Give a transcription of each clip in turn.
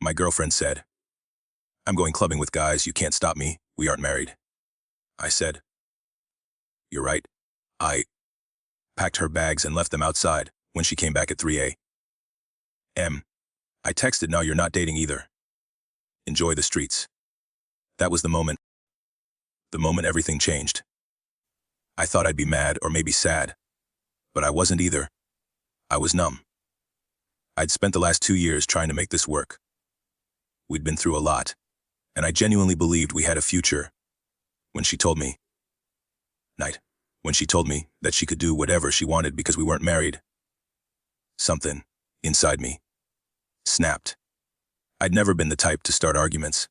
My girlfriend said, "I'm going clubbing with guys, you can't stop me, we aren't married." I said, "You're right." I packed her bags and left them outside when she came back at 3 a.m. I texted, "Now you're not dating either. Enjoy the streets." That was the moment everything changed. I thought I'd be mad or maybe sad, but I wasn't either. I was numb. I'd spent the last 2 years trying to make this work. We'd been through a lot, and I genuinely believed we had a future. When she told me that she could do whatever she wanted because we weren't married, something inside me snapped. I'd never been the type to start arguments,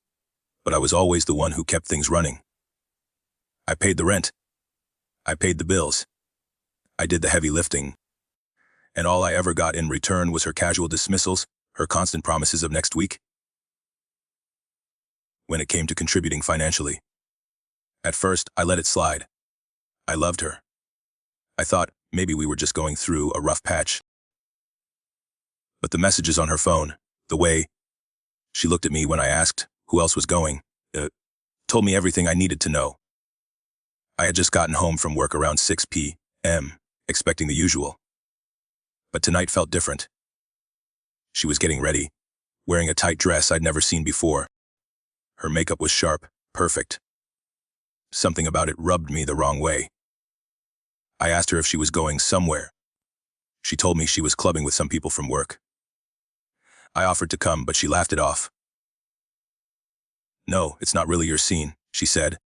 but I was always the one who kept things running. I paid the rent. I paid the bills. I did the heavy lifting. And all I ever got in return was her casual dismissals, her constant promises of next week. When it came to contributing financially, at first I let it slide. I loved her. I thought maybe we were just going through a rough patch. But the messages on her phone, the way she looked at me when I asked who else was going, told me everything I needed to know. I had just gotten home from work around 6 p.m., expecting the usual. But tonight felt different. She was getting ready, wearing a tight dress I'd never seen before. Her makeup was sharp, perfect. Something about it rubbed me the wrong way. I asked her if she was going somewhere. She told me she was clubbing with some people from work. I offered to come, but she laughed it off. "No, it's not really your scene," she said.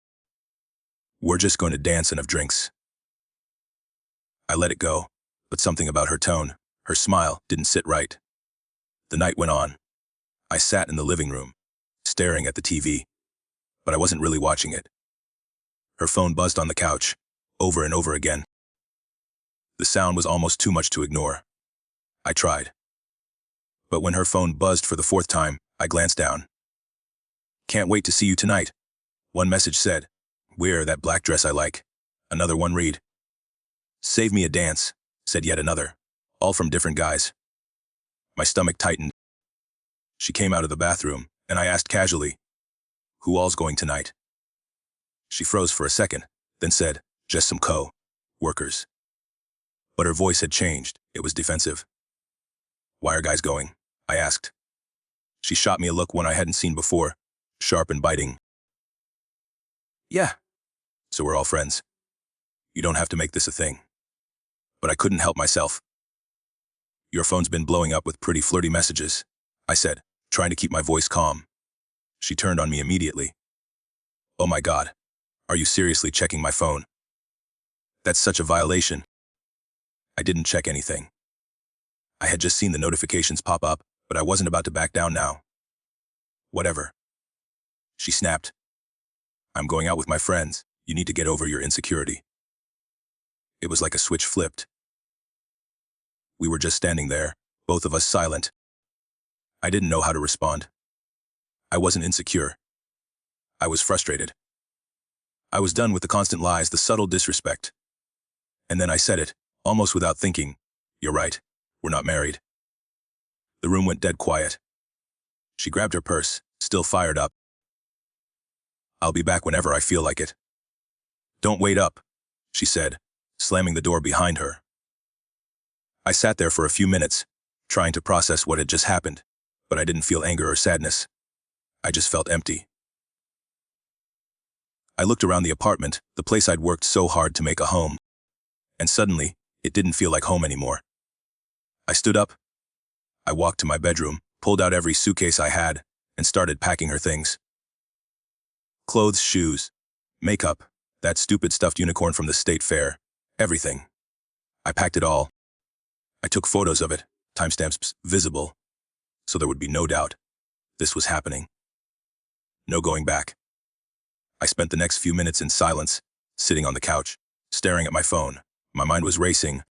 "We're just going to dance and have drinks." I let it go, but something about her tone, her smile, didn't sit right. The night went on. I sat in the living room, staring at the TV, but I wasn't really watching it. Her phone buzzed on the couch, over and over again. The sound was almost too much to ignore. I tried. But when her phone buzzed for the 4th time, I glanced down. "Can't wait to see you tonight," one message said. "Wear that black dress I like." Another one read. "Save me a dance," said yet another, all from different guys. My stomach tightened. She came out of the bathroom, and I asked casually, "Who all's going tonight?" She froze for a second, then said, "Just some co-workers." But her voice had changed. It was defensive. "Why are guys going?" I asked. She shot me a look one I hadn't seen before, sharp and biting. "Yeah, so we're all friends. You don't have to make this a thing." But I couldn't help myself. "Your phone's been blowing up with pretty flirty messages," I said, trying to keep my voice calm. She turned on me immediately. "Oh my God, are you seriously checking my phone? That's such a violation." I didn't check anything. I had just seen the notifications pop up, but I wasn't about to back down now. "Whatever," she snapped. "I'm going out with my friends. You need to get over your insecurity." It was like a switch flipped. We were just standing there, both of us silent. I didn't know how to respond. I wasn't insecure. I was frustrated. I was done with the constant lies, the subtle disrespect. And then I said it, almost without thinking. "You're right. We're not married." The room went dead quiet. She grabbed her purse, still fired up. "I'll be back whenever I feel like it." "Don't wait up," she said, slamming the door behind her. I sat there for a few minutes, trying to process what had just happened, but I didn't feel anger or sadness. I just felt empty. I looked around the apartment, the place I'd worked so hard to make a home, and suddenly, it didn't feel like home anymore. I stood up. I walked to my bedroom, pulled out every suitcase I had, and started packing her things. Clothes, shoes, makeup, that stupid stuffed unicorn from the state fair, everything. I packed it all. I took photos of it, timestamps visible, so there would be no doubt. This was happening. No going back. I spent the next few minutes in silence, sitting on the couch, staring at my phone. My mind was racing.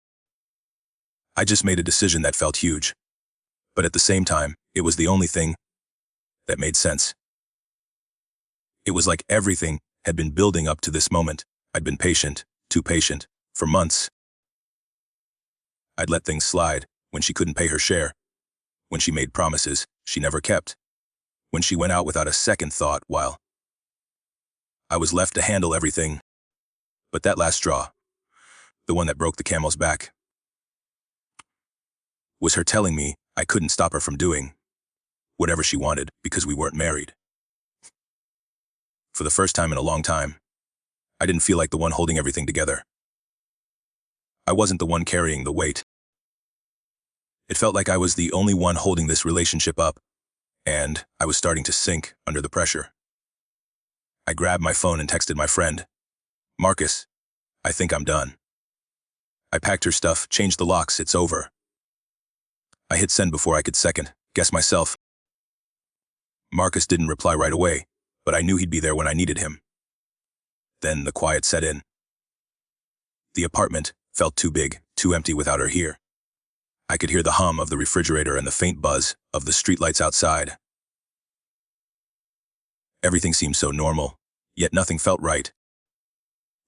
I just made a decision that felt huge. But at the same time, it was the only thing that made sense. It was like everything had been building up to this moment. I'd been patient, too patient, for months. I'd let things slide when she couldn't pay her share, when she made promises she never kept, when she went out without a second thought while I was left to handle everything. But that last straw, the one that broke the camel's back, was her telling me I couldn't stop her from doing whatever she wanted because we weren't married. For the first time in a long time, I didn't feel like the one holding everything together. I wasn't the one carrying the weight. It felt like I was the only one holding this relationship up, and I was starting to sink under the pressure. I grabbed my phone and texted my friend, "Marcus, I think I'm done." I packed her stuff, changed the locks, it's over. I hit send before I could second guess myself. Marcus didn't reply right away, but I knew he'd be there when I needed him. Then the quiet set in. The apartment felt too big, too empty without her here. I could hear the hum of the refrigerator and the faint buzz of the streetlights outside. Everything seemed so normal, yet nothing felt right.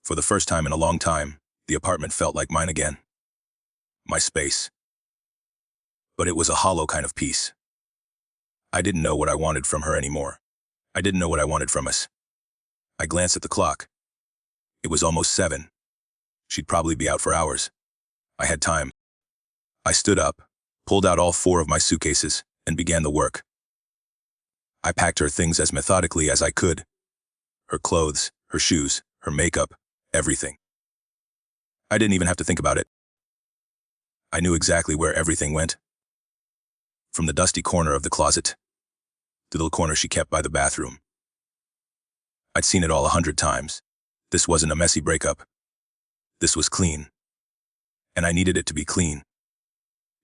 For the first time in a long time, the apartment felt like mine again. My space. But it was a hollow kind of peace. I didn't know what I wanted from her anymore. I didn't know what I wanted from us. I glanced at the clock. It was almost 7. She'd probably be out for hours. I had time. I stood up, pulled out all 4 of my suitcases, and began the work. I packed her things as methodically as I could. Her clothes, her shoes, her makeup, everything. I didn't even have to think about it. I knew exactly where everything went. From the dusty corner of the closet, to the little corner she kept by the bathroom. I'd seen it all 100 times. This wasn't a messy breakup. This was clean. And I needed it to be clean.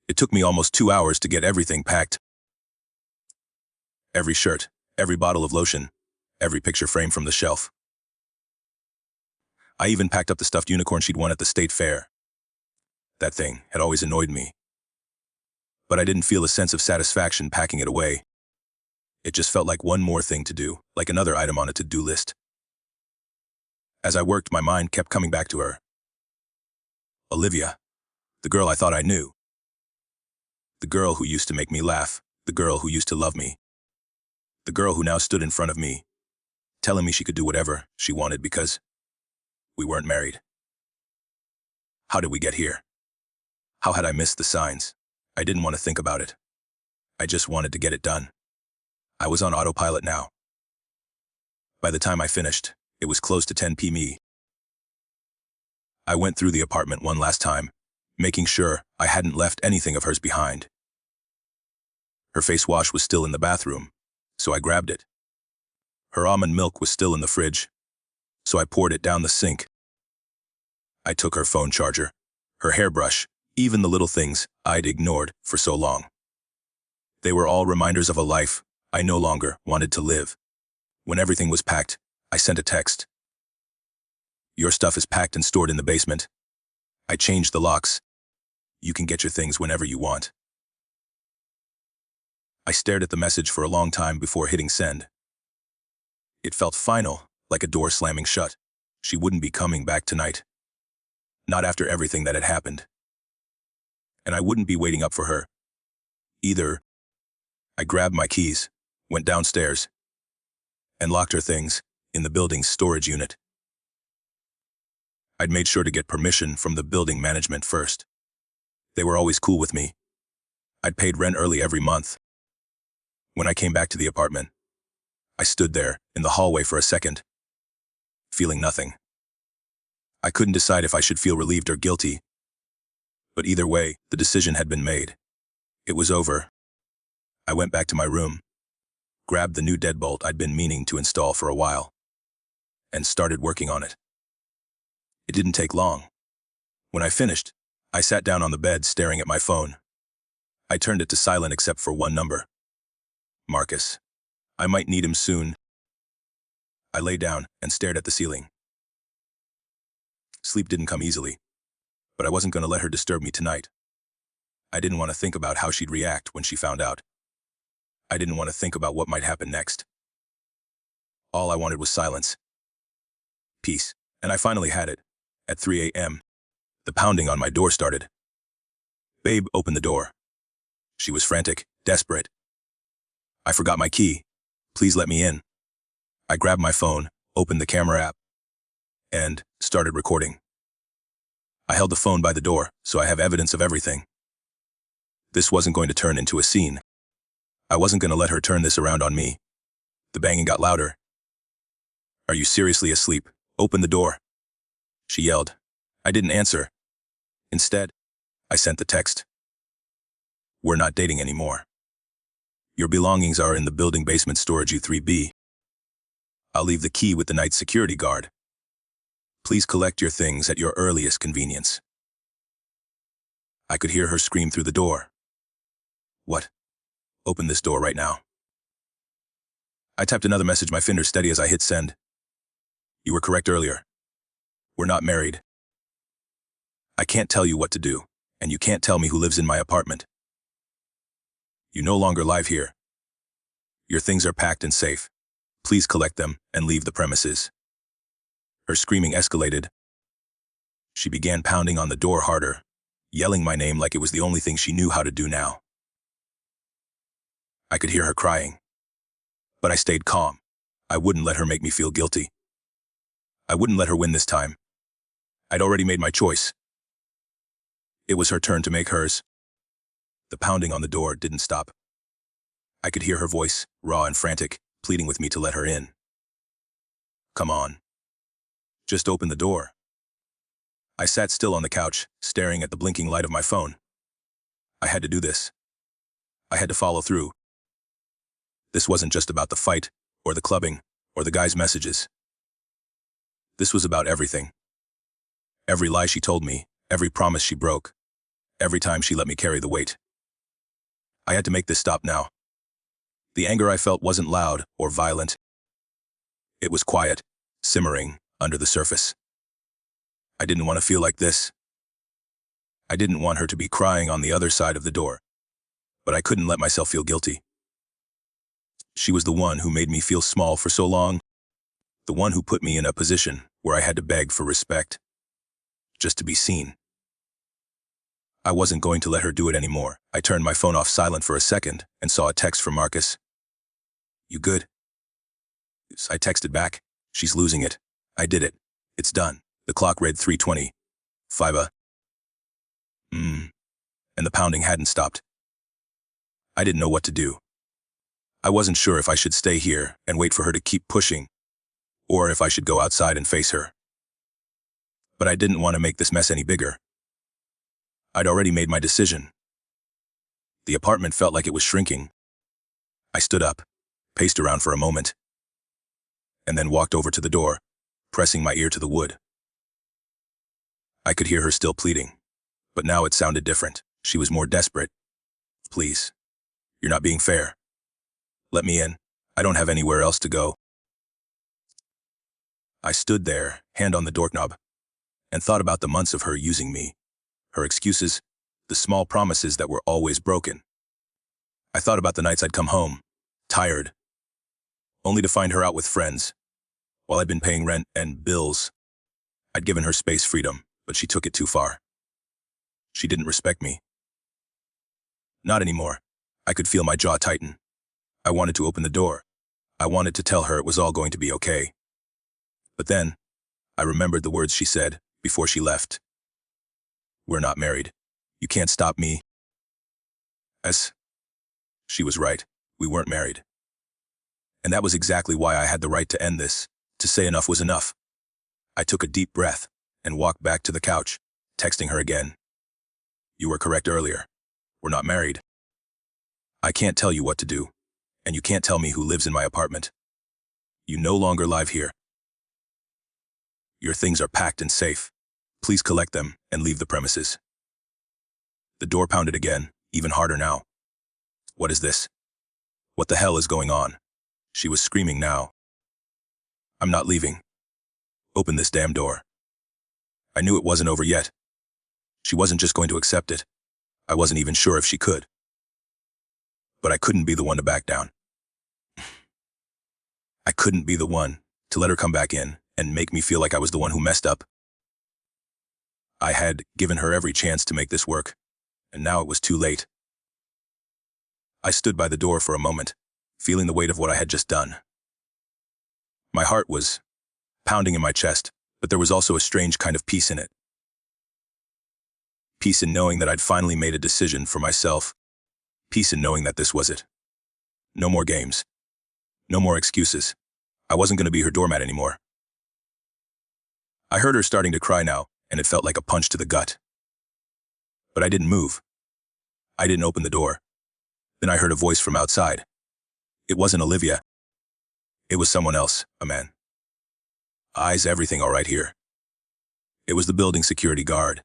It took me almost 2 hours to get everything packed. Every shirt, every bottle of lotion, every picture frame from the shelf. I even packed up the stuffed unicorn she'd won at the state fair. That thing had always annoyed me. But I didn't feel a sense of satisfaction packing it away. It just felt like one more thing to do, like another item on a to-do list. As I worked, my mind kept coming back to her. Olivia, the girl I thought I knew. The girl who used to make me laugh, the girl who used to love me. The girl who now stood in front of me, telling me she could do whatever she wanted because we weren't married. How did we get here? How had I missed the signs? I didn't want to think about it. I just wanted to get it done. I was on autopilot now. By the time I finished, it was close to 10 p.m. I went through the apartment one last time, making sure I hadn't left anything of hers behind. Her face wash was still in the bathroom, so I grabbed it. Her almond milk was still in the fridge, so I poured it down the sink. I took her phone charger, her hairbrush, even the little things I'd ignored for so long. They were all reminders of a life I no longer wanted to live. When everything was packed, I sent a text. "Your stuff is packed and stored in the basement. I changed the locks. You can get your things whenever you want." I stared at the message for a long time before hitting send. It felt final, like a door slamming shut. She wouldn't be coming back tonight. Not after everything that had happened. And I wouldn't be waiting up for her either. I grabbed my keys, went downstairs, and locked her things in the building's storage unit. I'd made sure to get permission from the building management first. They were always cool with me. I'd paid rent early every month. When I came back to the apartment, I stood there in the hallway for a second, feeling nothing. I couldn't decide if I should feel relieved or guilty. But either way, the decision had been made. It was over. I went back to my room, grabbed the new deadbolt I'd been meaning to install for a while, and started working on it. It didn't take long. When I finished, I sat down on the bed staring at my phone. I turned it to silent except for one number. Marcus. I might need him soon. I lay down and stared at the ceiling. Sleep didn't come easily, but I wasn't going to let her disturb me tonight. I didn't want to think about how she'd react when she found out. I didn't want to think about what might happen next. All I wanted was silence. Peace. And I finally had it. At 3 a.m., the pounding on my door started. Babe opened the door. She was frantic, desperate. I forgot my key. Please let me in. I grabbed my phone, opened the camera app, and started recording. I held the phone by the door, so I have evidence of everything. This wasn't going to turn into a scene. I wasn't going to let her turn this around on me. The banging got louder. Are you seriously asleep? Open the door, she yelled. I didn't answer. Instead, I sent the text. We're not dating anymore. Your belongings are in the building basement storage U3B. I'll leave the key with the night security guard. Please collect your things at your earliest convenience. I could hear her scream through the door. What? Open this door right now. I typed another message, my fingers steady as I hit send. You were correct earlier. We're not married. I can't tell you what to do, and you can't tell me who lives in my apartment. You no longer live here. Your things are packed and safe. Please collect them and leave the premises. Her screaming escalated. She began pounding on the door harder, yelling my name like it was the only thing she knew how to do now. I could hear her crying. But I stayed calm. I wouldn't let her make me feel guilty. I wouldn't let her win this time. I'd already made my choice. It was her turn to make hers. The pounding on the door didn't stop. I could hear her voice, raw and frantic, pleading with me to let her in. Come on. Just open the door. I sat still on the couch, staring at the blinking light of my phone. I had to do this. I had to follow through. This wasn't just about the fight, or the clubbing, or the guy's messages. This was about everything. Every lie she told me, every promise she broke, every time she let me carry the weight. I had to make this stop now. The anger I felt wasn't loud or violent. It was quiet, simmering under the surface. I didn't want to feel like this. I didn't want her to be crying on the other side of the door, but I couldn't let myself feel guilty. She was the one who made me feel small for so long, the one who put me in a position where I had to beg for respect, just to be seen. I wasn't going to let her do it anymore. I turned my phone off silent for a second and saw a text from Marcus. You good? I texted back. She's losing it. I did it. It's done. The clock read 3:20. 5 and the pounding hadn't stopped. I didn't know what to do. I wasn't sure if I should stay here and wait for her to keep pushing, or if I should go outside and face her. But I didn't want to make this mess any bigger. I'd already made my decision. The apartment felt like it was shrinking. I stood up, paced around for a moment, and then walked over to the door, pressing my ear to the wood. I could hear her still pleading, but now it sounded different. She was more desperate. Please, you're not being fair. Let me in. I don't have anywhere else to go. I stood there, hand on the doorknob, and thought about the months of her using me, her excuses, the small promises that were always broken. I thought about the nights I'd come home, tired, only to find her out with friends, while I'd been paying rent and bills. I'd given her space, freedom, but she took it too far. She didn't respect me. Not anymore. I could feel my jaw tighten. I wanted to open the door. I wanted to tell her it was all going to be okay. But then, I remembered the words she said before she left. We're not married. You can't stop me. She was right. We weren't married. And that was exactly why I had the right to end this, to say enough was enough. I took a deep breath and walked back to the couch, texting her again. You were correct earlier. We're not married. I can't tell you what to do, and you can't tell me who lives in my apartment. You no longer live here. Your things are packed and safe. Please collect them and leave the premises. The door pounded again, even harder now. What is this? What the hell is going on? She was screaming now. I'm not leaving. Open this damn door. I knew it wasn't over yet. She wasn't just going to accept it. I wasn't even sure if she could. But I couldn't be the one to back down. I couldn't be the one to let her come back in and make me feel like I was the one who messed up. I had given her every chance to make this work, and now it was too late. I stood by the door for a moment, feeling the weight of what I had just done. My heart was pounding in my chest, but there was also a strange kind of peace in it. Peace in knowing that I'd finally made a decision for myself. Peace in knowing that this was it. No more games. No more excuses. I wasn't going to be her doormat anymore. I heard her starting to cry now, and it felt like a punch to the gut. But I didn't move. I didn't open the door. Then I heard a voice from outside. It wasn't Olivia. It was someone else, a man. Eyes, everything all right here. It was the building security guard.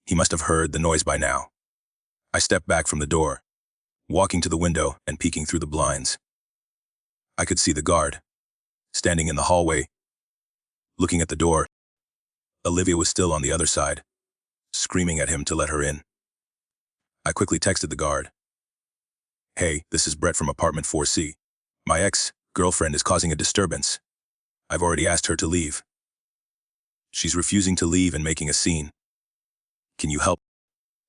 He must have heard the noise by now. I stepped back from the door, walking to the window and peeking through the blinds. I could see the guard, standing in the hallway, looking at the door. Olivia was still on the other side, screaming at him to let her in. I quickly texted the guard. Hey, this is Brett from apartment 4C. My ex-girlfriend is causing a disturbance. I've already asked her to leave. She's refusing to leave and making a scene. Can you help?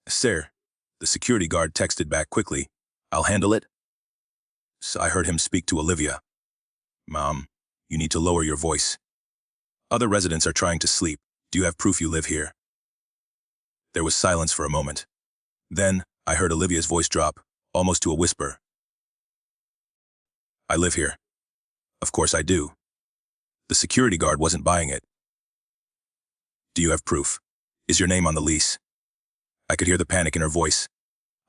Sir, the security guard texted back quickly. I'll handle it. So I heard him speak to Olivia. Mom, you need to lower your voice. Other residents are trying to sleep. Do you have proof you live here? There was silence for a moment. Then, I heard Olivia's voice drop, almost to a whisper. I live here. Of course I do. The security guard wasn't buying it. Do you have proof? Is your name on the lease? I could hear the panic in her voice.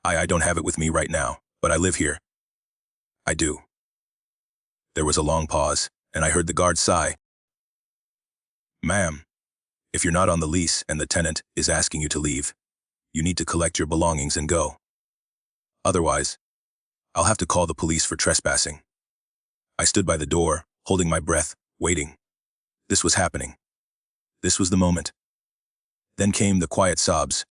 I don't have it with me right now, but I live here. I do. There was a long pause, and I heard the guard sigh. Ma'am, if you're not on the lease and the tenant is asking you to leave, you need to collect your belongings and go. Otherwise, I'll have to call the police for trespassing. I stood by the door, holding my breath, waiting. This was happening. This was the moment. Then came the quiet sobs.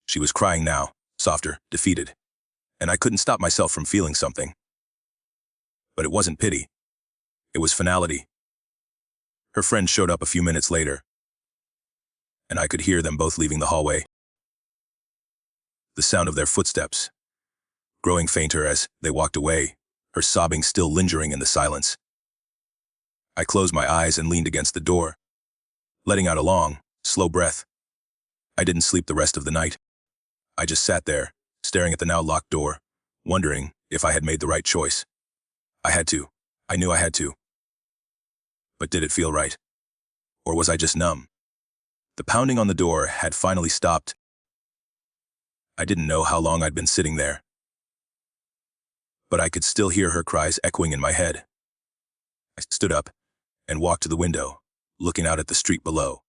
She was crying now, softer, defeated, and I couldn't stop myself from feeling something. But it wasn't pity. It was finality. Her friend showed up a few minutes later, and I could hear them both leaving the hallway. The sound of their footsteps, growing fainter as they walked away, her sobbing still lingering in the silence. I closed my eyes and leaned against the door, letting out a long, slow breath. I didn't sleep the rest of the night. I just sat there, staring at the now locked door, wondering if I had made the right choice. I had to. I knew I had to. But did it feel right? Or was I just numb? The pounding on the door had finally stopped. I didn't know how long I'd been sitting there, but I could still hear her cries echoing in my head. I stood up and walked to the window, looking out at the street below.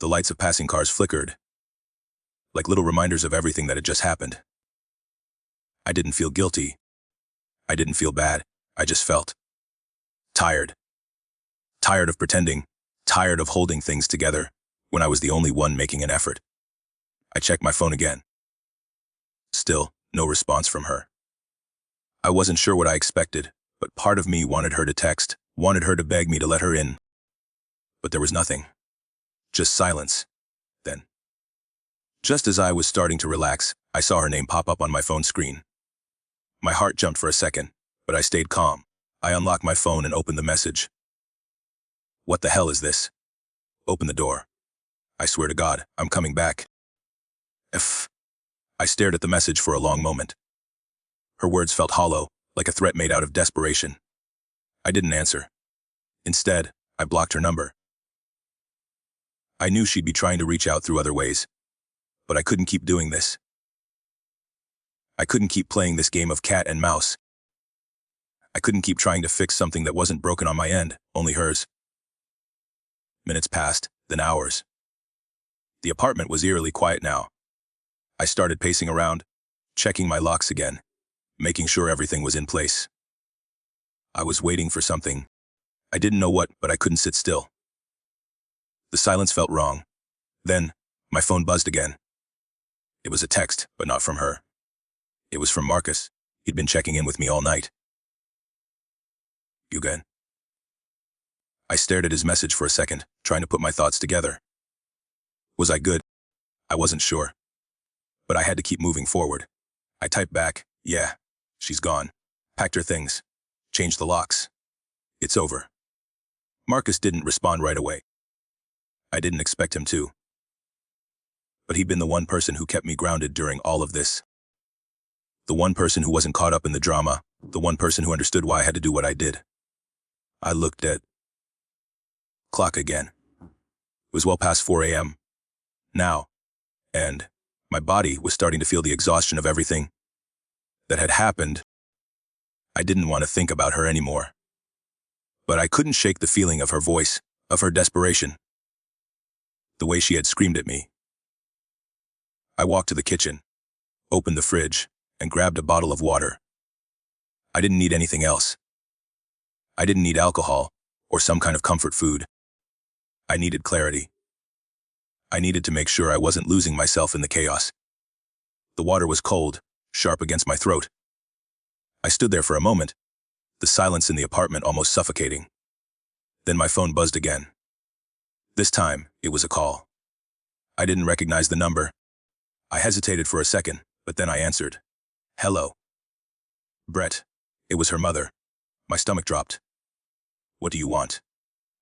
The lights of passing cars flickered, like little reminders of everything that had just happened. I didn't feel guilty. I didn't feel bad. I just felt tired. Tired of pretending, tired of holding things together when I was the only one making an effort. I checked my phone again. Still, no response from her. I wasn't sure what I expected, but part of me wanted her to text, wanted her to beg me to let her in. But there was nothing. Just silence. Then, just as I was starting to relax, I saw her name pop up on my phone screen. My heart jumped for a second, but I stayed calm. I unlocked my phone and opened the message. What the hell is this? Open the door. I swear to God, I'm coming back. I stared at the message for a long moment. Her words felt hollow, like a threat made out of desperation. I didn't answer. Instead, I blocked her number. I knew she'd be trying to reach out through other ways, but I couldn't keep doing this. I couldn't keep playing this game of cat and mouse. I couldn't keep trying to fix something that wasn't broken on my end, only hers. Minutes passed, then hours. The apartment was eerily quiet now. I started pacing around, checking my locks again, making sure everything was in place. I was waiting for something. I didn't know what, but I couldn't sit still. The silence felt wrong. Then, my phone buzzed again. It was a text, but not from her. It was from Marcus. He'd been checking in with me all night. You good? I stared at his message for a second, trying to put my thoughts together. Was I good? I wasn't sure. But I had to keep moving forward. I typed back, yeah, she's gone. packed her things, changed the locks. It's over. Marcus didn't respond right away. I didn't expect him to. But he'd been the one person who kept me grounded during all of this. The one person who wasn't caught up in the drama, the one person who understood why I had to do what I did. I looked at clock again. It was well past 4 a.m. now, and my body was starting to feel the exhaustion of everything that had happened. I didn't want to think about her anymore. But I couldn't shake the feeling of her voice, of her desperation. The way she had screamed at me. I walked to the kitchen, opened the fridge, and grabbed a bottle of water. I didn't need anything else. I didn't need alcohol or some kind of comfort food. I needed clarity. I needed to make sure I wasn't losing myself in the chaos. The water was cold, sharp against my throat. I stood there for a moment, the silence in the apartment almost suffocating. Then my phone buzzed again. This time, it was a call. I didn't recognize the number. I hesitated for a second, but then I answered. Hello. Brett. It was her mother. My stomach dropped. What do you want?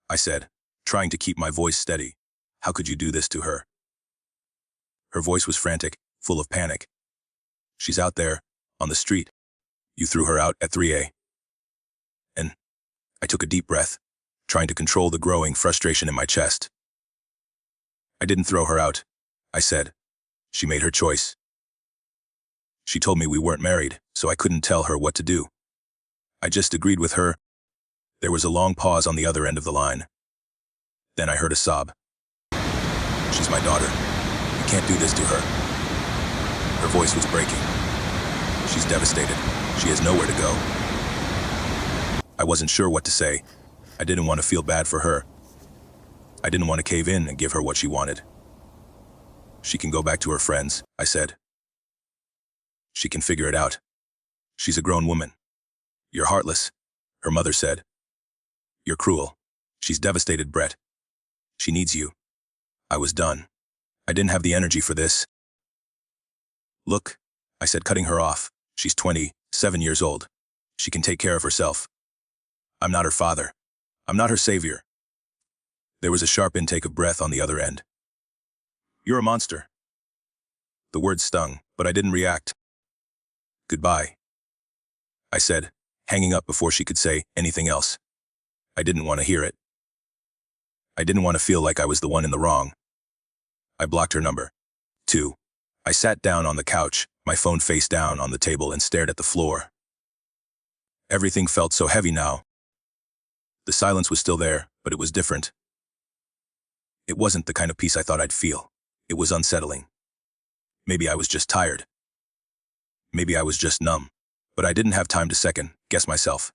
I said, trying to keep my voice steady. How could you do this to her? Her voice was frantic, full of panic. She's out there, on the street. You threw her out at 3 a.m. And I took a deep breath, trying to control the growing frustration in my chest. I didn't throw her out, I said. She made her choice. She told me we weren't married, so I couldn't tell her what to do. I just agreed with her. There was a long pause on the other end of the line. Then I heard a sob. She's my daughter. You can't do this to her. Her voice was breaking. She's devastated. She has nowhere to go. I wasn't sure what to say. I didn't want to feel bad for her. I didn't want to cave in and give her what she wanted. She can go back to her friends, I said. She can figure it out. She's a grown woman. You're heartless, her mother said. You're cruel. She's devastated, Brett. She needs you. I was done. I didn't have the energy for this. Look, I said, cutting her off. She's 27 years old. She can take care of herself. I'm not her father. I'm not her savior. There was a sharp intake of breath on the other end. You're a monster. The words stung, but I didn't react. Goodbye, I said, hanging up before she could say anything else. I didn't want to hear it. I didn't want to feel like I was the one in the wrong. I blocked her number. 2. I sat down on the couch, my phone face down on the table, and stared at the floor. Everything felt so heavy now. The silence was still there, but it was different. It wasn't the kind of peace I thought I'd feel. It was unsettling. Maybe I was just tired. Maybe I was just numb. But I didn't have time to second-guess myself.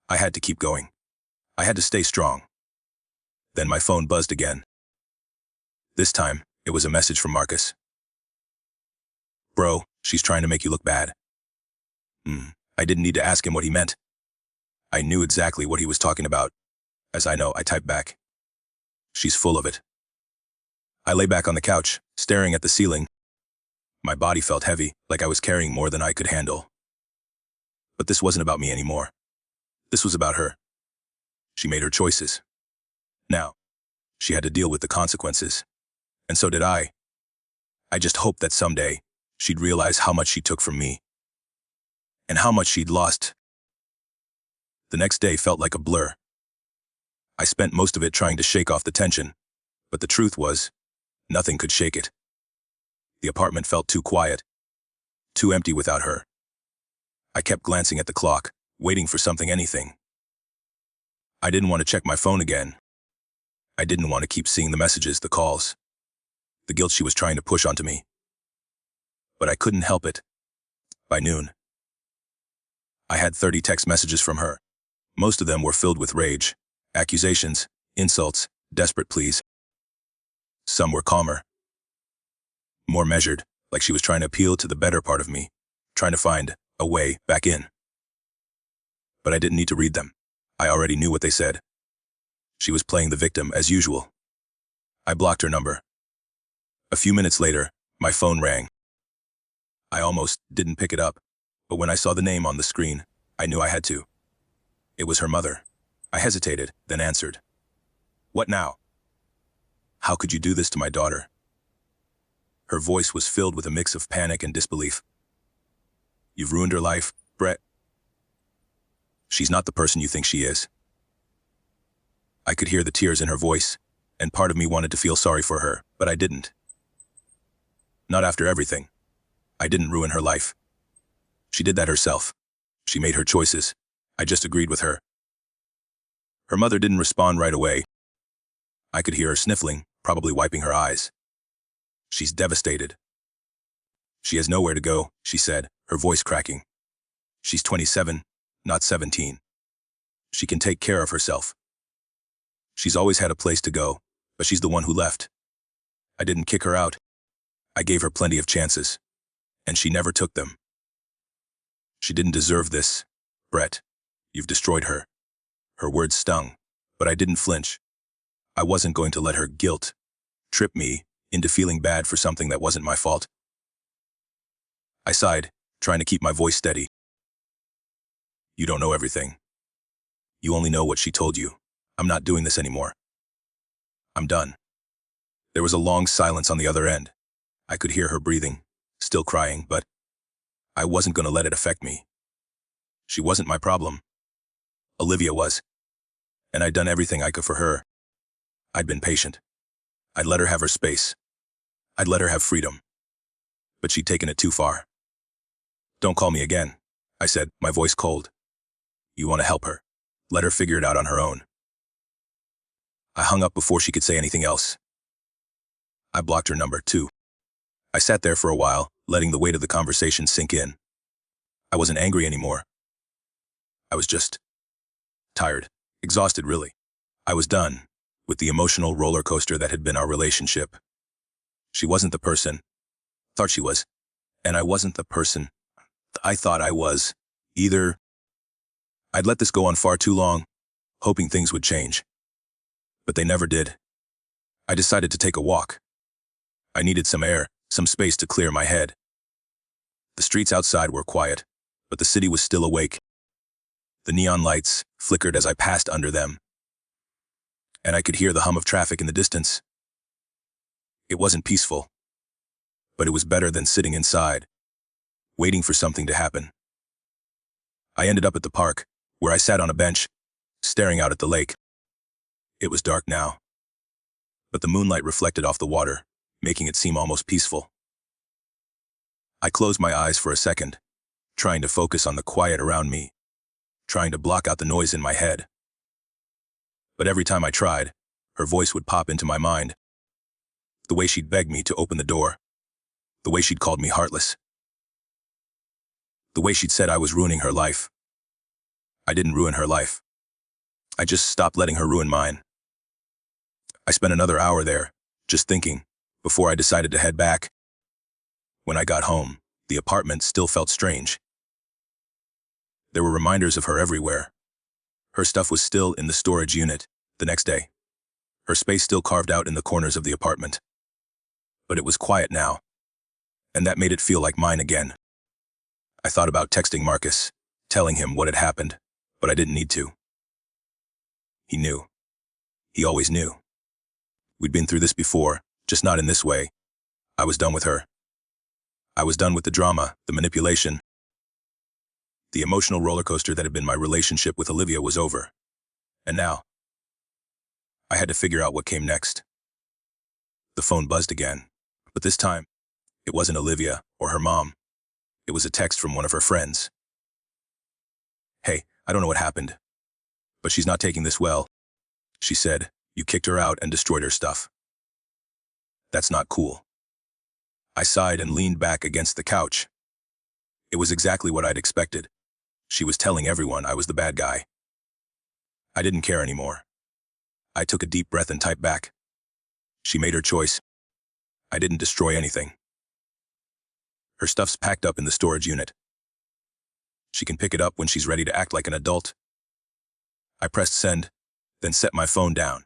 I had to keep going. I had to stay strong. Then my phone buzzed again. This time, it was a message from Marcus. Bro, she's trying to make you look bad. I didn't need to ask him what he meant. I knew exactly what he was talking about. As I know, I typed back. She's full of it. I lay back on the couch, staring at the ceiling. My body felt heavy, like I was carrying more than I could handle. But this wasn't about me anymore. This was about her. She made her choices. Now, she had to deal with the consequences. And so did I. I just hoped that someday, she'd realize how much she took from me. And how much she'd lost. The next day felt like a blur. I spent most of it trying to shake off the tension. But the truth was, nothing could shake it. The apartment felt too quiet. Too empty without her. I kept glancing at the clock, waiting for anything. I didn't want to check my phone again. I didn't want to keep seeing the messages, the calls. The guilt she was trying to push onto me. But I couldn't help it. By noon, I had 30 text messages from her. Most of them were filled with rage, accusations, insults, desperate pleas. Some were calmer. More measured, like she was trying to appeal to the better part of me, trying to find a way back in. But I didn't need to read them. I already knew what they said. She was playing the victim as usual. I blocked her number. A few minutes later, my phone rang. I almost didn't pick it up, but when I saw the name on the screen, I knew I had to. It was her mother. I hesitated, then answered. What now? How could you do this to my daughter? Her voice was filled with a mix of panic and disbelief. You've ruined her life, Brett. She's not the person you think she is. I could hear the tears in her voice, and part of me wanted to feel sorry for her, but I didn't. Not after everything. I didn't ruin her life. She did that herself. She made her choices. I just agreed with her. Her mother didn't respond right away. I could hear her sniffling, probably wiping her eyes. She's devastated. She has nowhere to go, she said, her voice cracking. She's 27, not 17. She can take care of herself. She's always had a place to go, but she's the one who left. I didn't kick her out. I gave her plenty of chances, and she never took them. She didn't deserve this, Brett. You've destroyed her. Her words stung, but I didn't flinch. I wasn't going to let her guilt trip me into feeling bad for something that wasn't my fault. I sighed, trying to keep my voice steady. You don't know everything. You only know what she told you. I'm not doing this anymore. I'm done. There was a long silence on the other end. I could hear her breathing, still crying, but I wasn't going to let it affect me. She wasn't my problem. Olivia was. And I'd done everything I could for her. I'd been patient. I'd let her have her space. I'd let her have freedom. But she'd taken it too far. Don't call me again, I said, my voice cold. You want to help her. Let her figure it out on her own. I hung up before she could say anything else. I blocked her number, too. I sat there for a while, letting the weight of the conversation sink in. I wasn't angry anymore. I was just tired, exhausted, really. I was done with the emotional roller coaster that had been our relationship. She wasn't the person thought she was, and I wasn't the person I thought I was either. I'd let this go on far too long, hoping things would change. But they never did. I decided to take a walk. I needed some air, some space to clear my head. The streets outside were quiet, but the city was still awake. The neon lights flickered as I passed under them, and I could hear the hum of traffic in the distance. It wasn't peaceful, but it was better than sitting inside, waiting for something to happen. I ended up at the park, where I sat on a bench, staring out at the lake. It was dark now, but the moonlight reflected off the water, making it seem almost peaceful. I closed my eyes for a second, trying to focus on the quiet around me, trying to block out the noise in my head. But every time I tried, her voice would pop into my mind. The way she'd begged me to open the door. The way she'd called me heartless. The way she'd said I was ruining her life. I didn't ruin her life. I just stopped letting her ruin mine. I spent another hour there, just thinking, before I decided to head back. When I got home, the apartment still felt strange. There were reminders of her everywhere. Her stuff was still in the storage unit the next day. Her space still carved out in the corners of the apartment. But it was quiet now, and that made it feel like mine again. I thought about texting Marcus, telling him what had happened, but I didn't need to. He knew. He always knew. We'd been through this before, just not in this way. I was done with her. I was done with the drama, the manipulation. The emotional roller coaster that had been my relationship with Olivia was over. And now, I had to figure out what came next. The phone buzzed again, but this time, it wasn't Olivia or her mom. It was a text from one of her friends. Hey, I don't know what happened, but she's not taking this well. She said, you kicked her out and destroyed her stuff. That's not cool. I sighed and leaned back against the couch. It was exactly what I'd expected. She was telling everyone I was the bad guy. I didn't care anymore. I took a deep breath and typed back. She made her choice. I didn't destroy anything. Her stuff's packed up in the storage unit. She can pick it up when she's ready to act like an adult. I pressed send, then set my phone down.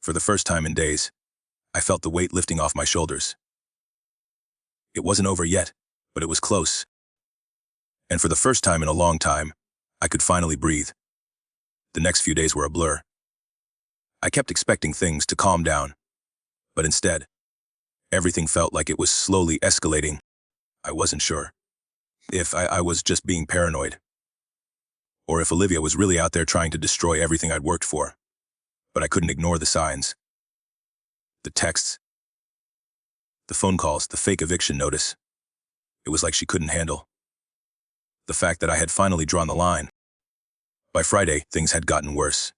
For the first time in days, I felt the weight lifting off my shoulders. It wasn't over yet, but it was close. And for the first time in a long time, I could finally breathe. The next few days were a blur. I kept expecting things to calm down, but instead, everything felt like it was slowly escalating. I wasn't sure if I was just being paranoid, or if Olivia was really out there trying to destroy everything I'd worked for. But I couldn't ignore the signs. The texts, the phone calls, the fake eviction notice. It was like she couldn't handle the fact that I had finally drawn the line. By Friday, things had gotten worse.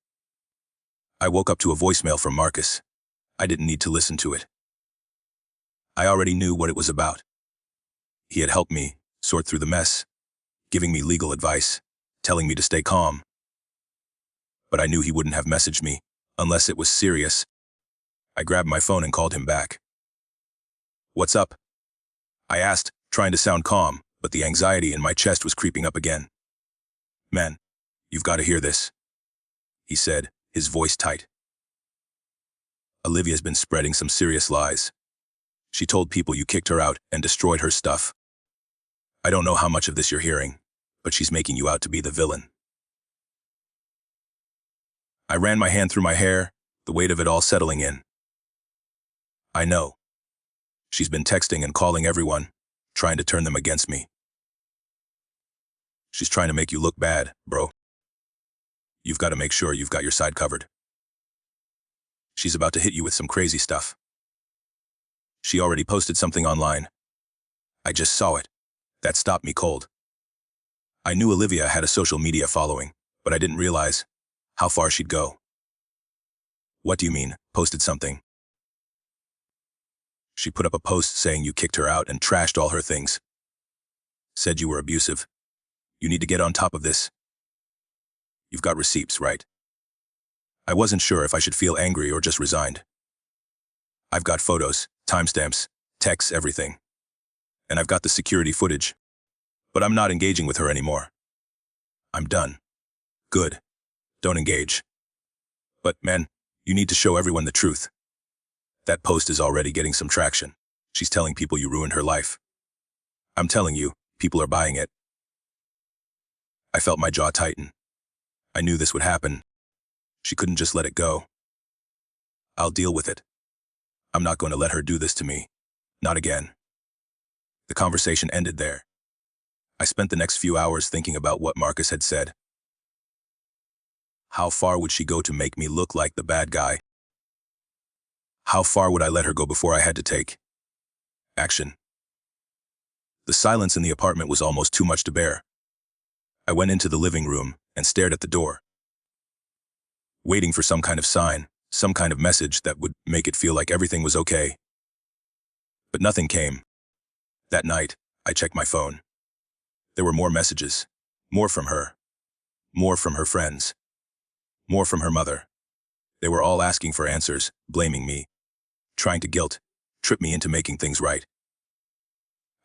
I woke up to a voicemail from Marcus. I didn't need to listen to it. I already knew what it was about. He had helped me sort through the mess, giving me legal advice, telling me to stay calm. But I knew he wouldn't have messaged me unless it was serious. I grabbed my phone and called him back. "What's up?" I asked, trying to sound calm, but the anxiety in my chest was creeping up again. "Man, you've got to hear this," he said, his voice tight. "Olivia's been spreading some serious lies. She told people you kicked her out and destroyed her stuff. I don't know how much of this you're hearing, but she's making you out to be the villain." I ran my hand through my hair, the weight of it all settling in. "I know. She's been texting and calling everyone, trying to turn them against me. She's trying to make you look bad, bro. You've got to make sure you've got your side covered. She's about to hit you with some crazy stuff. She already posted something online. I just saw it. That stopped me cold. I knew Olivia had a social media following, but I didn't realize how far she'd go." "What do you mean, posted something?" "She put up a post saying you kicked her out and trashed all her things. Said you were abusive. You need to get on top of this. You've got receipts, right?" I wasn't sure if I should feel angry or just resigned. "I've got photos, timestamps, texts, everything. And I've got the security footage. But I'm not engaging with her anymore. I'm done." "Good. Don't engage. But, man, you need to show everyone the truth. That post is already getting some traction. She's telling people you ruined her life. I'm telling you, people are buying it." I felt my jaw tighten. I knew this would happen. She couldn't just let it go. "I'll deal with it. I'm not going to let her do this to me. Not again." The conversation ended there. I spent the next few hours thinking about what Marcus had said. How far would she go to make me look like the bad guy? How far would I let her go before I had to take action? The silence in the apartment was almost too much to bear. I went into the living room and stared at the door, waiting for some kind of sign, some kind of message that would make it feel like everything was okay. But nothing came. That night, I checked my phone. There were more messages, more from her friends, more from her mother. They were all asking for answers, blaming me, trying to trip me into making things right.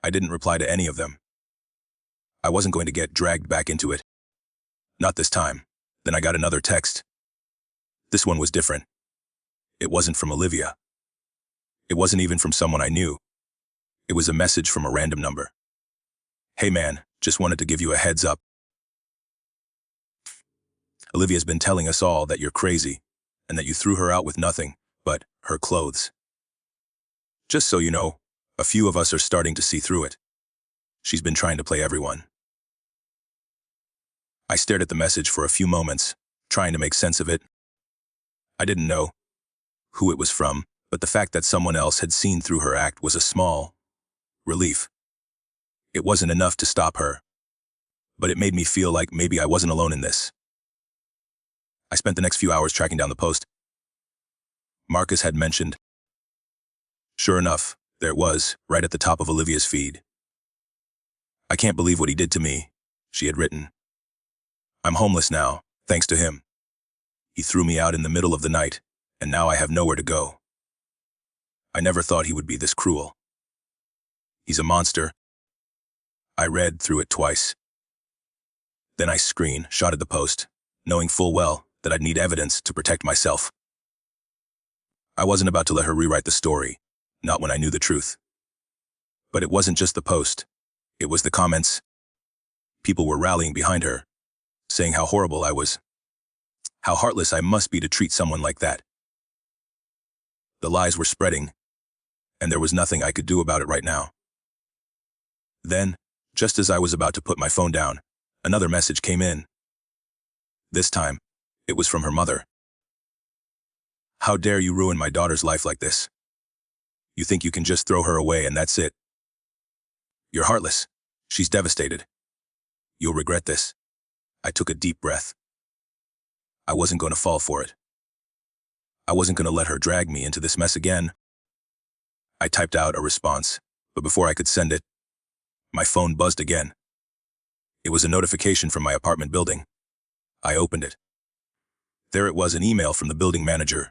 I didn't reply to any of them. I wasn't going to get dragged back into it. Not this time. Then I got another text. This one was different. It wasn't from Olivia. It wasn't even from someone I knew. It was a message from a random number. "Hey man, just wanted to give you a heads up. Olivia's been telling us all that you're crazy and that you threw her out with nothing but her clothes. Just so you know, a few of us are starting to see through it. She's been trying to play everyone." I stared at the message for a few moments, trying to make sense of it. I didn't know who it was from, but the fact that someone else had seen through her act was a small relief. It wasn't enough to stop her, but it made me feel like maybe I wasn't alone in this. I spent the next few hours tracking down the post Marcus had mentioned. Sure enough, there it was, right at the top of Olivia's feed. "I can't believe what he did to me," she had written. "I'm homeless now, thanks to him. He threw me out in the middle of the night, and now I have nowhere to go. I never thought he would be this cruel. He's a monster." I read through it twice. Then I screenshotted the post, knowing full well that I'd need evidence to protect myself. I wasn't about to let her rewrite the story, not when I knew the truth. But it wasn't just the post. It was the comments. People were rallying behind her, saying how horrible I was, how heartless I must be to treat someone like that. The lies were spreading, and there was nothing I could do about it right now. Then, just as I was about to put my phone down, another message came in. This time, it was from her mother. How dare you ruin my daughter's life like this? You think you can just throw her away and that's it? You're heartless. She's devastated. You'll regret this. I took a deep breath. I wasn't going to fall for it. I wasn't going to let her drag me into this mess again. I typed out a response, but before I could send it, my phone buzzed again. It was a notification from my apartment building. I opened it. There it was, an email from the building manager.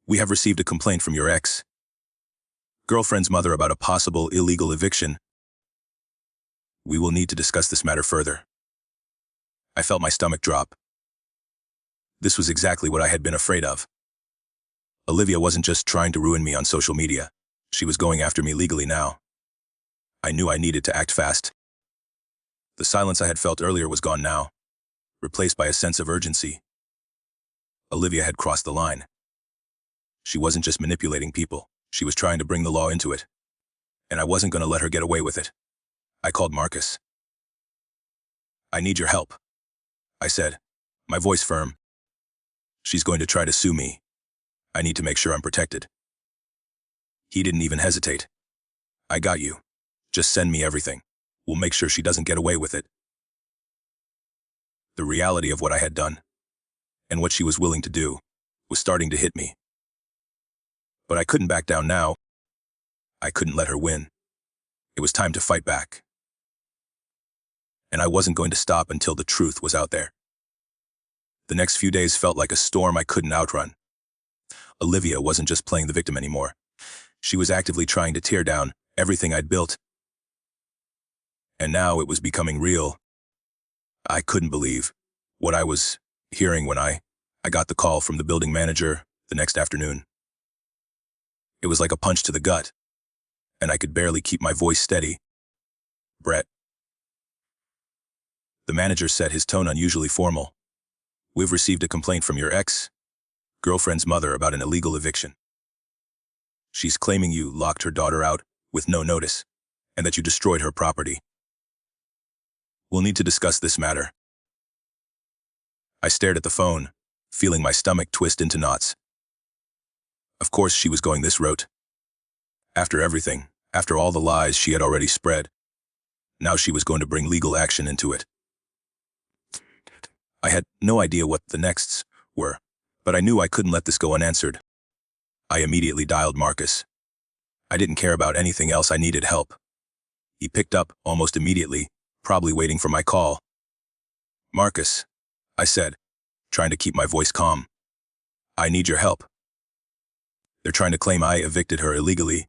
We have received a complaint from your ex-girlfriend's mother about a possible illegal eviction. We will need to discuss this matter further. I felt my stomach drop. This was exactly what I had been afraid of. Olivia wasn't just trying to ruin me on social media. She was going after me legally now. I knew I needed to act fast. The silence I had felt earlier was gone now, replaced by a sense of urgency. Olivia had crossed the line. She wasn't just manipulating people, she was trying to bring the law into it. And I wasn't going to let her get away with it. I called Marcus. I need your help, I said, my voice firm. She's going to try to sue me. I need to make sure I'm protected. He didn't even hesitate. I got you. Just send me everything. We'll make sure she doesn't get away with it. The reality of what I had done, and what she was willing to do, was starting to hit me. But I couldn't back down now. I couldn't let her win. It was time to fight back. And I wasn't going to stop until the truth was out there. The next few days felt like a storm I couldn't outrun. Olivia wasn't just playing the victim anymore. She was actively trying to tear down everything I'd built. And now it was becoming real. I couldn't believe what I was hearing when I got the call from the building manager the next afternoon. It was like a punch to the gut, and I could barely keep my voice steady. Brett. The manager said, his tone unusually formal. We've received a complaint from your ex-girlfriend's mother about an illegal eviction. She's claiming you locked her daughter out with no notice, and that you destroyed her property. We'll need to discuss this matter. I stared at the phone, feeling my stomach twist into knots. Of course she was going this route. After everything, after all the lies she had already spread, now she was going to bring legal action into it. I had no idea what the nexts were, but I knew I couldn't let this go unanswered. I immediately dialed Marcus. I didn't care about anything else, I needed help. He picked up almost immediately, probably waiting for my call. Marcus, I said, trying to keep my voice calm. I need your help. They're trying to claim I evicted her illegally.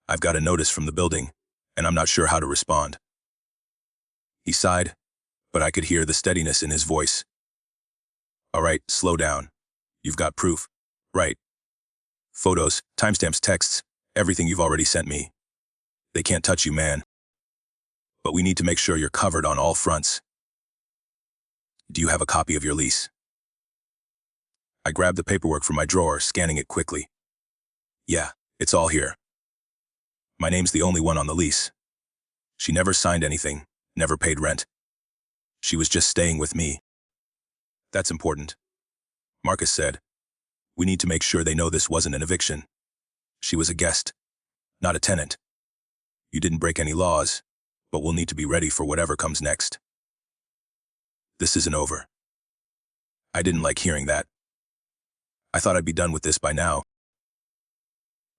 I've got a notice from the building, and I'm not sure how to respond. He sighed, but I could hear the steadiness in his voice. All right, slow down. You've got proof, right? Photos, timestamps, texts, everything you've already sent me. They can't touch you, man. But we need to make sure you're covered on all fronts. Do you have a copy of your lease? I grabbed the paperwork from my drawer, scanning it quickly. Yeah, it's all here. My name's the only one on the lease. She never signed anything, never paid rent. She was just staying with me. That's important, Marcus said. We need to make sure they know this wasn't an eviction. She was a guest, not a tenant. You didn't break any laws, but we'll need to be ready for whatever comes next. This isn't over. I didn't like hearing that. I thought I'd be done with this by now.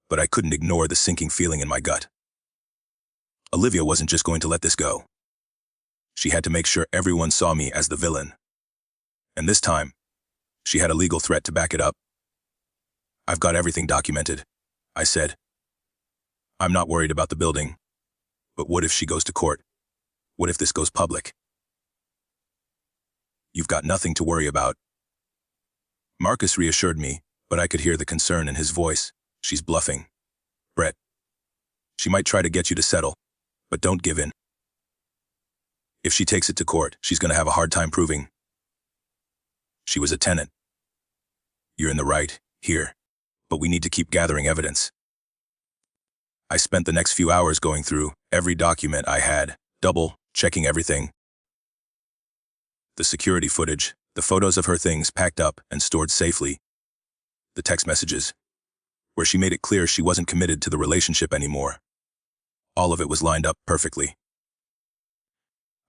But I couldn't ignore the sinking feeling in my gut. Olivia wasn't just going to let this go. She had to make sure everyone saw me as the villain. And this time, she had a legal threat to back it up. I've got everything documented, I said. I'm not worried about the building. But what if she goes to court? What if this goes public? You've got nothing to worry about. Marcus reassured me, but I could hear the concern in his voice. She's bluffing. Brett. She might try to get you to settle, but don't give in. If she takes it to court, she's going to have a hard time proving she was a tenant. You're in the right, here. But we need to keep gathering evidence. I spent the next few hours going through every document I had, double-checking everything. The security footage, the photos of her things packed up and stored safely, the text messages, where she made it clear she wasn't committed to the relationship anymore. All of it was lined up perfectly.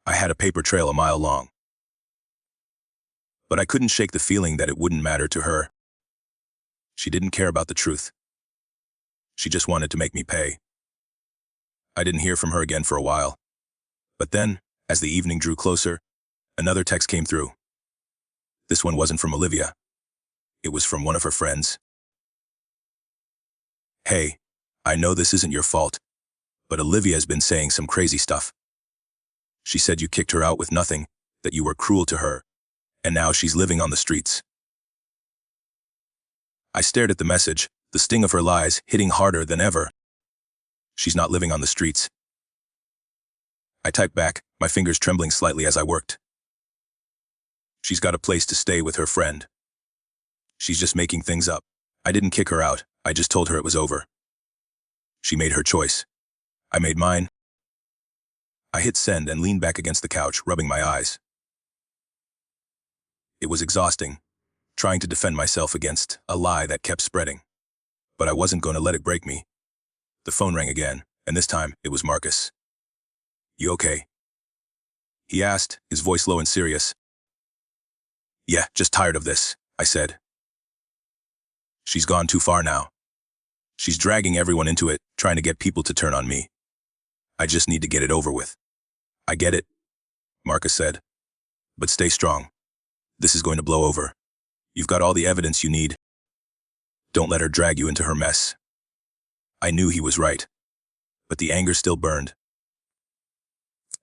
I had a paper trail a mile long. But I couldn't shake the feeling that it wouldn't matter to her. She didn't care about the truth. She just wanted to make me pay. I didn't hear from her again for a while. But then, as the evening drew closer, another text came through. This one wasn't from Olivia. It was from one of her friends. Hey, I know this isn't your fault, but Olivia has been saying some crazy stuff. She said you kicked her out with nothing, that you were cruel to her, and now she's living on the streets. I stared at the message, the sting of her lies hitting harder than ever. She's not living on the streets. I typed back, my fingers trembling slightly as I worked. She's got a place to stay with her friend. She's just making things up. I didn't kick her out, I just told her it was over. She made her choice. I made mine. I hit send and leaned back against the couch, rubbing my eyes. It was exhausting, trying to defend myself against a lie that kept spreading. But I wasn't going to let it break me. The phone rang again, and this time it was Marcus. You okay? He asked, his voice low and serious. Yeah, just tired of this, I said. She's gone too far now. She's dragging everyone into it, trying to get people to turn on me. I just need to get it over with. I get it, Marcus said. But stay strong. This is going to blow over. You've got all the evidence you need. Don't let her drag you into her mess. I knew he was right, but the anger still burned.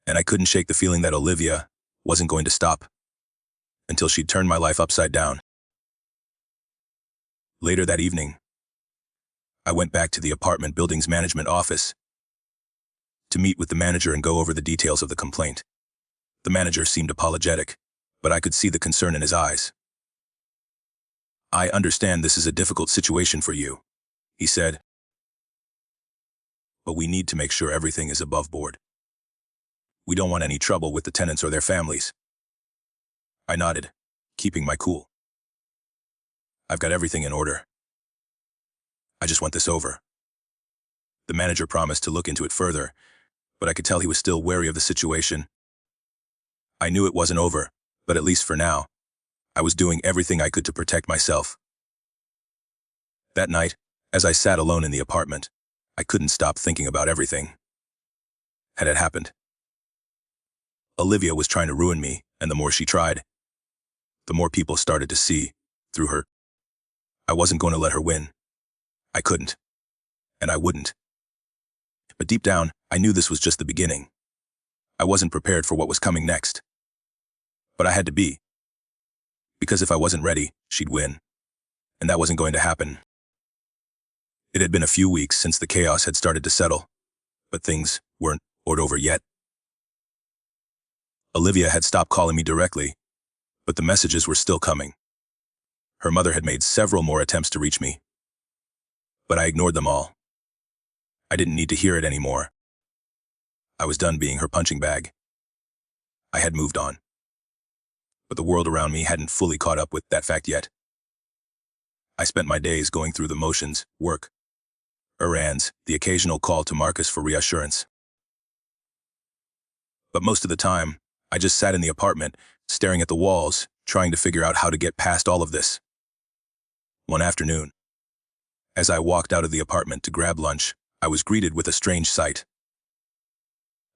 And I couldn't shake the feeling that Olivia wasn't going to stop until she'd turned my life upside down. Later that evening, I went back to the apartment building's management office to meet with the manager and go over the details of the complaint. The manager seemed apologetic, but I could see the concern in his eyes. I understand this is a difficult situation for you, he said. But we need to make sure everything is above board. We don't want any trouble with the tenants or their families. I nodded, keeping my cool. I've got everything in order. I just want this over. The manager promised to look into it further, but I could tell he was still wary of the situation. I knew it wasn't over, but at least for now, I was doing everything I could to protect myself. That night, as I sat alone in the apartment, I couldn't stop thinking about everything had it happened. Olivia was trying to ruin me, and the more she tried, the more people started to see through her. I wasn't going to let her win. I couldn't, and I wouldn't. But deep down, I knew this was just the beginning. I wasn't prepared for what was coming next. But I had to be. Because if I wasn't ready, she'd win. And that wasn't going to happen. It had been a few weeks since the chaos had started to settle, but things weren't over yet. Olivia had stopped calling me directly, but the messages were still coming. Her mother had made several more attempts to reach me, but I ignored them all. I didn't need to hear it anymore. I was done being her punching bag. I had moved on. But the world around me hadn't fully caught up with that fact yet. I spent my days going through the motions, work, errands, the occasional call to Marcus for reassurance. But most of the time, I just sat in the apartment, staring at the walls, trying to figure out how to get past all of this. One afternoon, as I walked out of the apartment to grab lunch, I was greeted with a strange sight.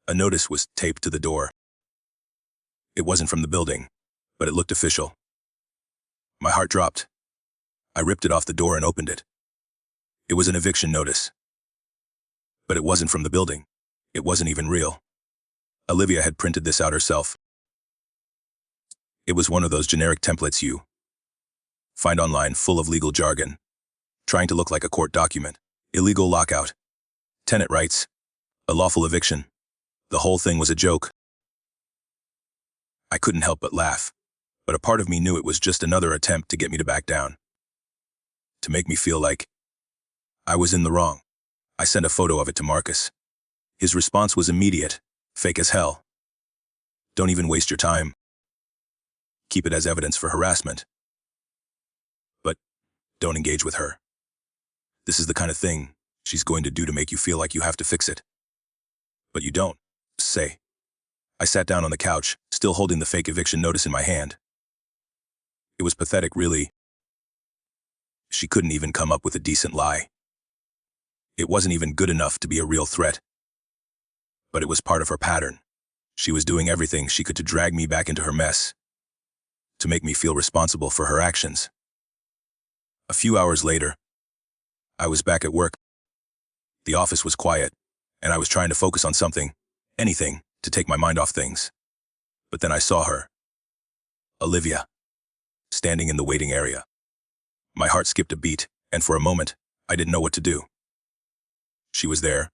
A notice was taped to the door. It wasn't from the building, but it looked official. My heart dropped. I ripped it off the door and opened it. It was an eviction notice. But it wasn't from the building. It wasn't even real. Olivia had printed this out herself. It was one of those generic templates you find online, full of legal jargon, trying to look like a court document. Illegal lockout, tenant rights, a lawful eviction. The whole thing was a joke. I couldn't help but laugh, but a part of me knew it was just another attempt to get me to back down, to make me feel like I was in the wrong. I sent a photo of it to Marcus. His response was immediate, fake as hell. Don't even waste your time. Keep it as evidence for harassment. But don't engage with her. This is the kind of thing she's going to do to make you feel like you have to fix it. But you don't, say. I sat down on the couch, still holding the fake eviction notice in my hand. It was pathetic, really. She couldn't even come up with a decent lie. It wasn't even good enough to be a real threat. But it was part of her pattern. She was doing everything she could to drag me back into her mess, to make me feel responsible for her actions. A few hours later, I was back at work. The office was quiet, and I was trying to focus on something, anything, to take my mind off things. But then I saw her, Olivia, standing in the waiting area. My heart skipped a beat, and for a moment, I didn't know what to do. She was there,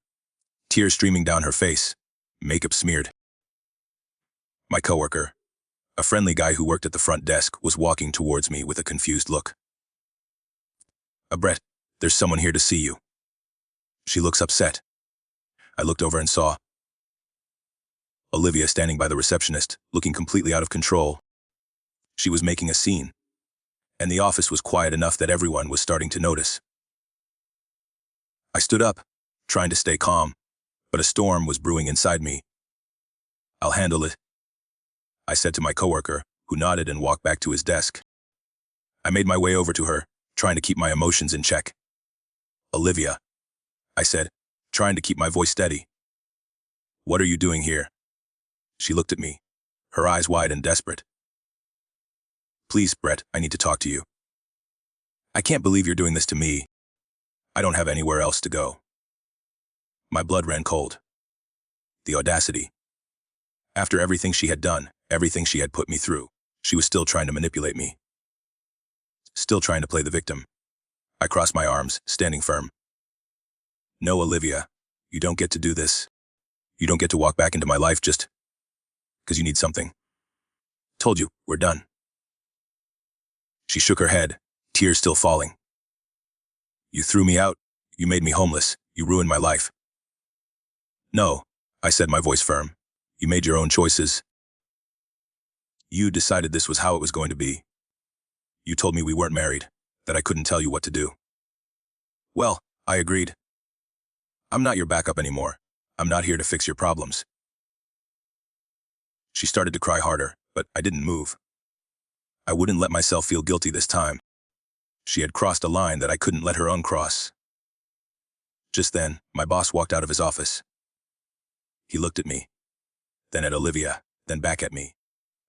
tears streaming down her face, makeup smeared. My coworker, a friendly guy who worked at the front desk, was walking towards me with a confused look. Brett, there's someone here to see you. She looks upset. I looked over and saw Olivia standing by the receptionist, looking completely out of control. She was making a scene, and the office was quiet enough that everyone was starting to notice. I stood up, trying to stay calm, but a storm was brewing inside me. I'll handle it, I said to my coworker, who nodded and walked back to his desk. I made my way over to her, trying to keep my emotions in check. Olivia, I said, trying to keep my voice steady. What are you doing here? She looked at me, her eyes wide and desperate. Please, Brett, I need to talk to you. I can't believe you're doing this to me. I don't have anywhere else to go. My blood ran cold. The audacity. After everything she had done, everything she had put me through, she was still trying to manipulate me. Still trying to play the victim. I crossed my arms, standing firm. No, Olivia, you don't get to do this. You don't get to walk back into my life just because you need something. Told you, we're done. She shook her head, tears still falling. You threw me out, you made me homeless, you ruined my life. No, I said, my voice firm. You made your own choices. You decided this was how it was going to be. You told me we weren't married, that I couldn't tell you what to do. Well, I agreed. I'm not your backup anymore. I'm not here to fix your problems. She started to cry harder, but I didn't move. I wouldn't let myself feel guilty this time. She had crossed a line that I couldn't let her uncross. Just then, my boss walked out of his office. He looked at me, then at Olivia, then back at me.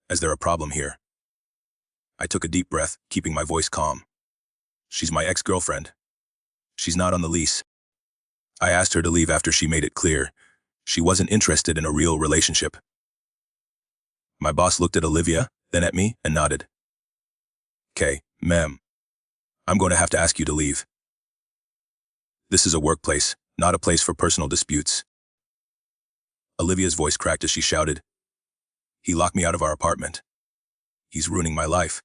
Is there a problem here? I took a deep breath, keeping my voice calm. She's my ex-girlfriend. She's not on the lease. I asked her to leave after she made it clear she wasn't interested in a real relationship. My boss looked at Olivia, then at me, and nodded. "'Kay, ma'am. I'm going to have to ask you to leave. This is a workplace, not a place for personal disputes." Olivia's voice cracked as she shouted, "He locked me out of our apartment. He's ruining my life."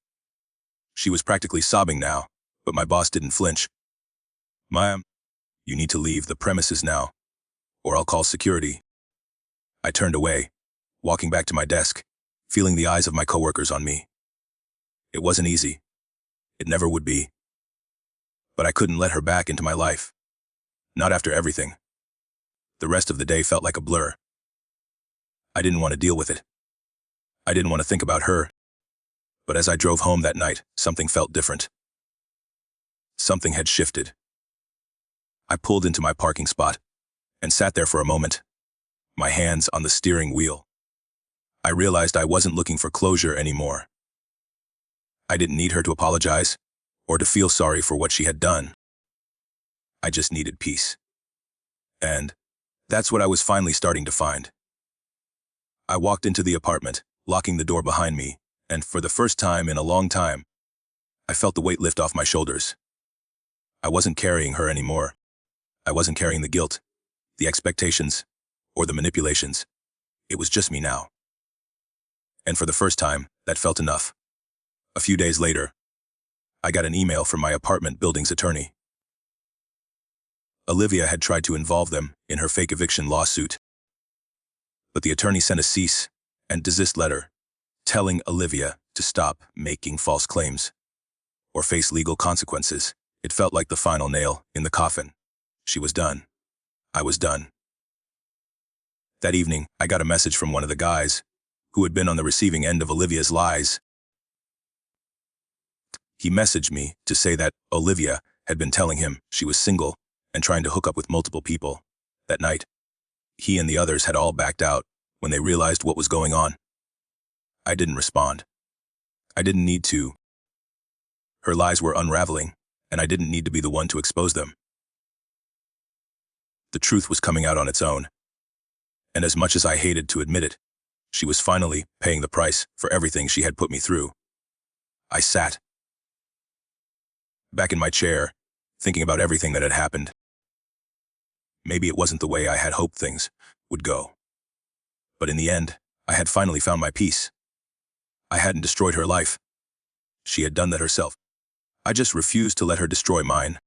She was practically sobbing now, but my boss didn't flinch. "Ma'am, you need to leave the premises now, or I'll call security." I turned away, walking back to my desk, feeling the eyes of my coworkers on me. It wasn't easy. It never would be. But I couldn't let her back into my life. Not after everything. The rest of the day felt like a blur. I didn't want to deal with it. I didn't want to think about her. But as I drove home that night, something felt different. Something had shifted. I pulled into my parking spot and sat there for a moment, my hands on the steering wheel. I realized I wasn't looking for closure anymore. I didn't need her to apologize or to feel sorry for what she had done. I just needed peace. And that's what I was finally starting to find. I walked into the apartment, locking the door behind me, and for the first time in a long time, I felt the weight lift off my shoulders. I wasn't carrying her anymore. I wasn't carrying the guilt, the expectations, or the manipulations. It was just me now. And for the first time, that felt enough. A few days later, I got an email from my apartment building's attorney. Olivia had tried to involve them in her fake eviction lawsuit, but the attorney sent a cease and desist letter telling Olivia to stop making false claims or face legal consequences. It felt like the final nail in the coffin. She was done. I was done. That evening, I got a message from one of the guys who had been on the receiving end of Olivia's lies. He messaged me to say that Olivia had been telling him she was single and trying to hook up with multiple people. That night, he and the others had all backed out when they realized what was going on. I didn't respond. I didn't need to. Her lies were unraveling, and I didn't need to be the one to expose them. The truth was coming out on its own. And as much as I hated to admit it, she was finally paying the price for everything she had put me through. I sat back in my chair, thinking about everything that had happened. Maybe it wasn't the way I had hoped things would go. But in the end, I had finally found my peace. I hadn't destroyed her life. She had done that herself. I just refused to let her destroy mine.